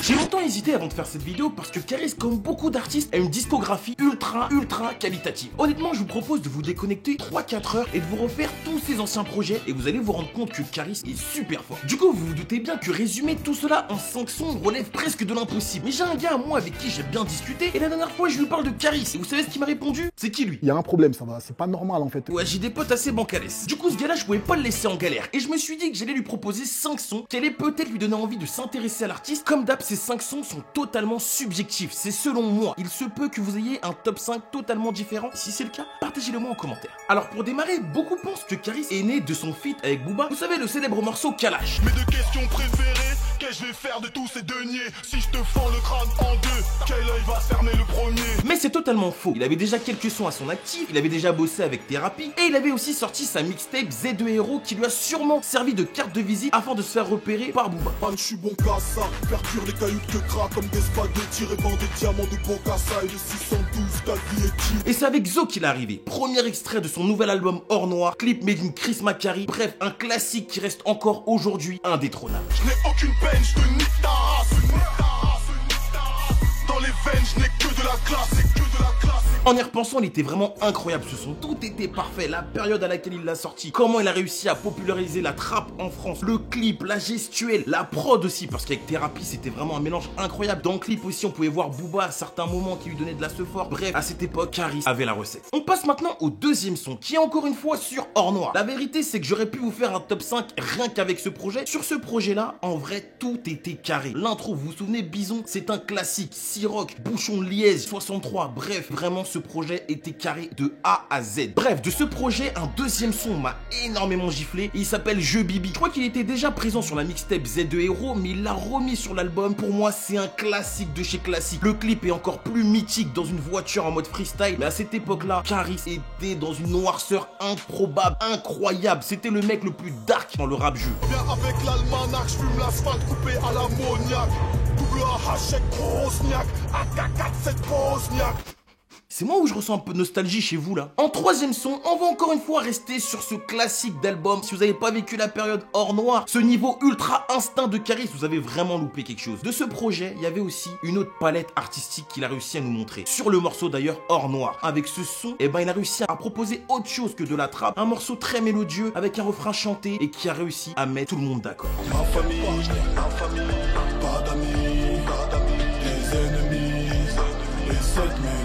J'ai longtemps hésité avant de faire cette vidéo parce que Caris, comme beaucoup d'artistes, a une discographie ultra qualitative. Honnêtement, je vous propose de vous déconnecter 3-4 heures et de vous refaire tous ces anciens projets et vous allez vous rendre compte que Caris est super fort. Du coup, vous vous doutez bien que résumer tout cela en 5 sons relève presque de l'impossible. Mais j'ai un gars à moi avec qui j'ai bien discuté et la dernière fois, je lui parle de Caris et vous savez ce qu'il m'a répondu? C'est qui lui? Il y a un problème, ça va, c'est pas normal en fait. Ouais, j'ai des potes assez bancales. Du coup, ce gars-là, je pouvais pas le laisser en galère et je me suis dit que j'allais lui proposer 5 sons qui allaient peut-être lui donner envie de s'intéresser à l'artiste. Comme d'hab, ces 5 sons sont totalement subjectifs, c'est selon moi. Il se peut que vous ayez un top 5 totalement différent. Si c'est le cas, partagez-le moi en commentaire. Alors pour démarrer, beaucoup pensent que Caris est né de son feat avec Booba. Vous savez, le célèbre morceau Kalash. Mes deux questions préférées, qu'est-ce que je vais faire de tous ces deniers? Si je te fends le crâne en deux, quel œil va fermer le premier? Mais c'est totalement faux. Il avait déjà quelques sons à son actif, il avait déjà bossé avec Thérapie et il avait aussi sorti sa mixtape Z2 Hero qui lui a sûrement servi de carte de visite afin de se faire repérer par Booba. Je suis bon qu'à ça, faire cuire les cailloux de crack comme des spaghettis, répandre des diamants de Bocassa et de 612 Taglietti. Et c'est avec Zo qu'il est arrivé. Premier extrait de son nouvel album Hors Noir, clip made in Chris Macari. Bref, un classique qui reste encore aujourd'hui indétrônable. Je n'ai aucune peine, je te nique ta race. Dans les veines, je n'ai que de la classe, que de la classe. En y repensant, il était vraiment incroyable ce son, tout était parfait, la période à laquelle il l'a sorti, comment il a réussi à populariser la trappe en France, le clip, la gestuelle, la prod aussi, parce qu'avec Thérapie c'était vraiment un mélange incroyable. Dans le clip aussi on pouvait voir Booba à certains moments qui lui donnait de la sephore. Bref, à cette époque, Caris avait la recette. On passe maintenant au deuxième son, qui est encore une fois sur Hors Noir. La vérité c'est que j'aurais pu vous faire un top 5 rien qu'avec ce projet. Sur ce projet là, en vrai, tout était carré. L'intro, vous vous souvenez, Bison, c'est un classique, Siroc, Bouchon de Liège, 63, bref, vraiment ce projet était carré de A à Z. Bref, de ce projet, un deuxième son m'a énormément giflé. Il s'appelle Je Bibi. Je crois qu'il était déjà présent sur la mixtape Z2 Hero, mais il l'a remis sur l'album. Pour moi, c'est un classique de chez classique. Le clip est encore plus mythique dans une voiture en mode freestyle. Mais à cette époque-là, Caris était dans une noirceur improbable, incroyable. C'était le mec le plus dark dans le rap jeu. Viens avec l'almanach, je fume l'asphalte coupé à l'ammoniac. Double AH, grosse niaque, AK-47 Bosniaque. C'est moi où je ressens un peu de nostalgie chez vous là. En troisième son, on va encore une fois rester sur ce classique d'album. Si vous n'avez pas vécu la période Hors Noir, ce niveau ultra instinct de Caris, vous avez vraiment loupé quelque chose. De ce projet, il y avait aussi une autre palette artistique qu'il a réussi à nous montrer. Sur le morceau d'ailleurs Hors Noir. Avec ce son, eh ben, il a réussi à proposer autre chose que de la trappe. Un morceau très mélodieux, avec un refrain chanté et qui a réussi à mettre tout le monde d'accord. Ma famille, pas d'amis, des ennemis, et cette mélodie.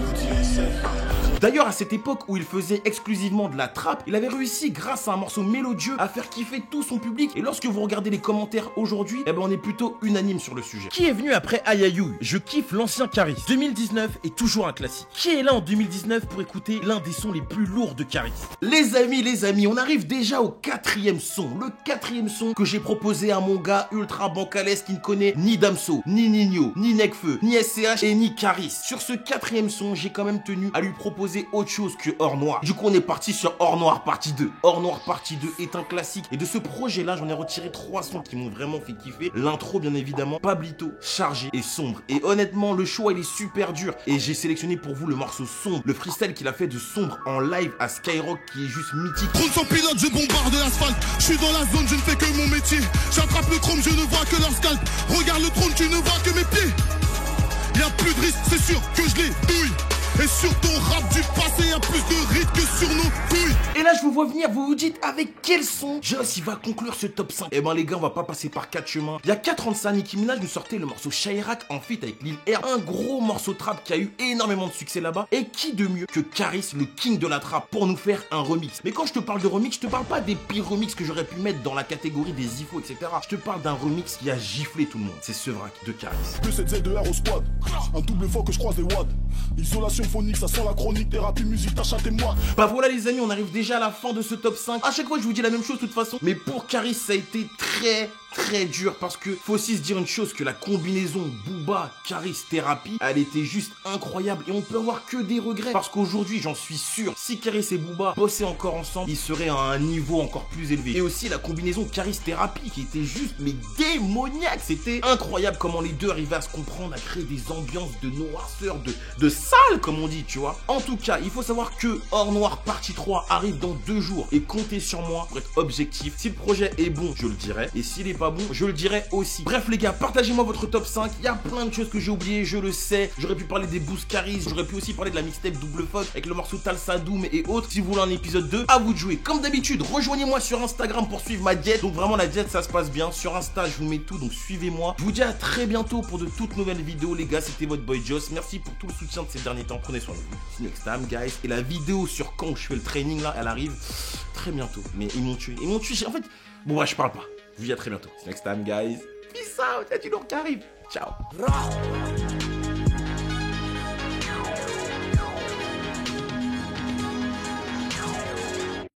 D'ailleurs, à cette époque où il faisait exclusivement de la trappe, il avait réussi, grâce à un morceau mélodieux, à faire kiffer tout son public. Et lorsque vous regardez les commentaires aujourd'hui, eh ben on est plutôt unanime sur le sujet. Qui est venu après Aïe Aïe Ouïe? Je kiffe l'ancien Caris. 2019 est toujours un classique. Qui est là en 2019 pour écouter l'un des sons les plus lourds de Caris? Les amis, on arrive déjà au quatrième son. Le quatrième son que j'ai proposé à mon gars ultra bancalès qui ne connaît ni Damso, ni Nino, ni Nekfeu, ni SCH et ni Caris. Sur ce quatrième son, j'ai quand même tenu à lui proposer autre chose que Hors Noir. Du coup on est parti sur Hors Noir partie 2. Hors Noir partie 2 est un classique et de ce projet là j'en ai retiré 3 sons qui m'ont vraiment fait kiffer. L'intro bien évidemment, Pablito, Chargé et Sombre. Et honnêtement le choix il est super dur et j'ai sélectionné pour vous le morceau Sombre, le freestyle qu'il a fait de Sombre en live à Skyrock qui est juste mythique. Drone sans pilote, je bombarde l'asphalte. Je suis dans la zone, je ne fais que mon métier. J'attrape le chrome, je ne vois que leur scalp. Regarde le trône, tu ne vois que mes pieds. Y'a plus de risque, c'est sûr que je les douille. Et sur ton rap du passé, y'a plus de rythme que sur nos couilles. Et là je vous vois venir, vous vous dites avec quel son Joss il va conclure ce top 5. Eh ben les gars, on va pas passer par 4 chemins. Il y a 4 ans de ça, Nicki Minaj nous sortait le morceau Chirac en feat avec Lil R. Un gros morceau trap qui a eu énormément de succès là-bas. Et qui de mieux que Caris, le king de la trap, pour nous faire un remix. Mais quand je te parle de remix, je te parle pas des pires remix que j'aurais pu mettre dans la catégorie des IFO, etc. Je te parle d'un remix qui a giflé tout le monde. C'est Sevrac de Caris. 2-7-Z-2-R au squad. Un double fois que je croise des watts. Isolation phonique, ça sent la chronique, thérapie, musique, t'achètes et moi. Bah voilà les amis, on arrive déjà à la fin de ce top 5. À chaque fois je vous dis la même chose de toute façon. Mais pour Caris ça a été très dur parce que faut aussi se dire une chose, que la combinaison Booba, Caris, Thérapie, elle était juste incroyable et on peut avoir que des regrets parce qu'aujourd'hui j'en suis sûr, si Caris et Booba bossaient encore ensemble, ils seraient à un niveau encore plus élevé. Et aussi la combinaison Caris Thérapie qui était juste mais démoniaque, c'était incroyable comment les deux arrivaient à se comprendre, à créer des ambiances de noirceur, de salle comme on dit, tu vois. En tout cas, il faut savoir que Hors Noir partie 3 arrive dans 2 jours et comptez sur moi pour être objectif. Si le projet est bon, je le dirai, et s'il est pas bon, je le dirai aussi. Bref les gars, partagez-moi votre top 5. Il y a plein de choses que j'ai oubliées, je le sais. J'aurais pu parler des Boost Caris, j'aurais pu aussi parler de la mixtape Double Fuck avec le morceau Talsadoum et autres. Si vous voulez un épisode 2, à vous de jouer. Comme d'habitude, rejoignez-moi sur Instagram pour suivre ma diète. Donc vraiment la diète ça se passe bien. Sur Insta, je vous mets tout, donc suivez-moi. Je vous dis à très bientôt pour de toutes nouvelles vidéos les gars. C'était votre boy Joss. Merci pour tout le soutien de ces derniers temps. Prenez soin de vous. See you next time guys. Et la vidéo sur quand je fais le training là, elle arrive très bientôt. Mais ils m'ont tué. Ils m'ont tué. En fait, bon bah je parle pas. Je vous dis à très bientôt. See you next time guys. Peace out. Il y a du lourd qui arrive. Ciao.